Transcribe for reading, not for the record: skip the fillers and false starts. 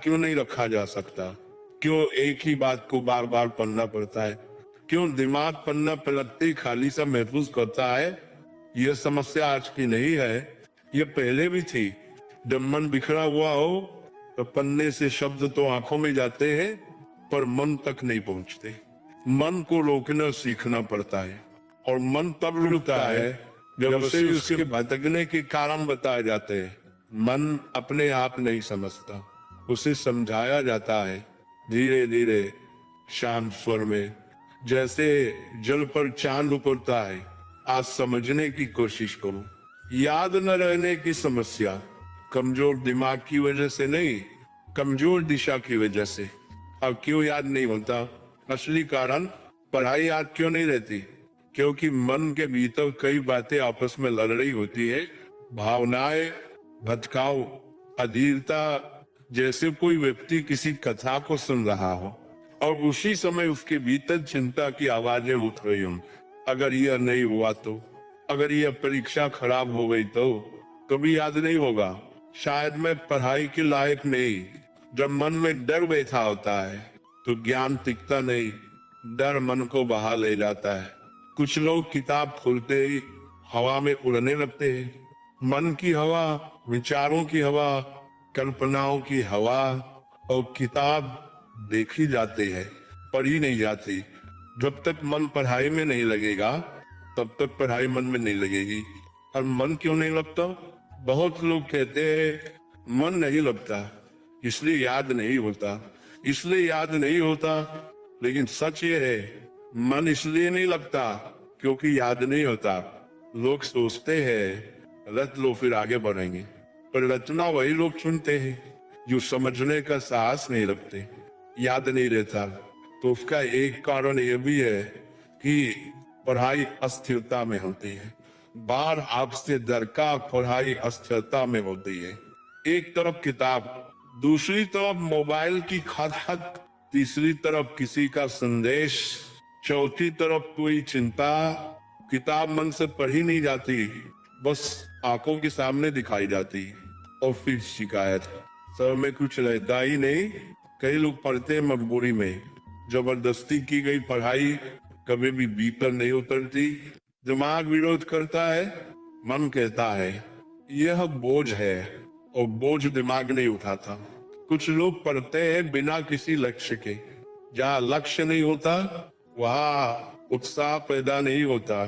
क्यों नहीं रखा जा सकता? क्यों एक ही बात को बार बार पढ़ना पड़ता है? क्यों दिमाग पन्ना पलटते ही खाली सा महसूस करता है? यह समस्या आज की नहीं है, ये पहले भी थी। जब मन बिखरा हुआ हो तो पन्ने से शब्द तो आंखों में जाते हैं, पर मन तक नहीं पहुंचते। मन को रोकना सीखना पड़ता है, और मन तब रुकता है जब उसे उसके भटकने के कारण बताए जाते हैं। मन अपने आप नहीं समझता, उसे समझाया जाता है, धीरे धीरे, शांत स्वर में, जैसे जल पर चांद उतरता है। आज समझने की कोशिश करो। याद न रहने की समस्या कमजोर दिमाग की वजह से नहीं, कमजोर दिशा की वजह से। अब क्यों याद नहीं होता? असली कारण, पढ़ाई याद क्यों नहीं रहती? क्योंकि मन के भीतर कई बातें आपस में लड़ रही होती है। भावनाएं, भटकाव, अधीरता, जैसे कोई व्यक्ति किसी कथा को सुन रहा हो और उसी समय उसके भीतर चिंता की आवाजें उठ रही हों। अगर यह नहीं हुआ तो, अगर यह परीक्षा खराब हो गई तो कभी याद नहीं होगा। शायद मैं पढ़ाई के लायक नहीं। जब मन में डर बैठा होता है तो ज्ञान टिकता नहीं, डर मन को बहा ले जाता है। कुछ लोग किताब खोलते ही हवा में उड़ने लगते हैं। मन की हवा, विचारों की हवा, कल्पनाओं की हवा। और किताब देखी जाती है, पढ़ी नहीं जाती। जब तक मन पढ़ाई में नहीं लगेगा तब तक पढ़ाई मन में नहीं लगेगी। और मन क्यों नहीं लगता? बहुत लोग कहते हैं मन नहीं लगता इसलिए याद नहीं होता, इसलिए याद नहीं होता। लेकिन सच ये है, मन इसलिए नहीं लगता क्योंकि याद नहीं होता। लोग सोचते हैं रट लो फिर आगे बढ़ेंगे, पर रचना वही लोग चुनते हैं जो समझने का साहस नहीं रखते। याद नहीं रहता तो उसका एक कारण यह भी है कि पढ़ाई अस्थिरता में होती है। बार आपसे दरकार पढ़ाई अस्थिरता में होती है। एक तरफ किताब, दूसरी तरफ मोबाइल की खटखट, तीसरी तरफ किसी का संदेश, चौथी तरफ कोई चिंता। किताब मन से पढ़ी नहीं जाती, बस आंखों के सामने दिखाई जाती। और फिर शिकायत, सर में कुछ रहता ही नहीं। कई लोग पढ़ते हैं मजबूरी में, जबरदस्ती की गई पढ़ाई कभी भी भीतर नहीं उतरती। दिमाग विरोध करता है, मन कहता है यह बोझ है, और बोझ दिमाग नहीं उठाता। कुछ लोग पढ़ते हैं बिना किसी लक्ष्य के। जहाँ लक्ष्य नहीं होता वहाँ उत्साह पैदा नहीं होता।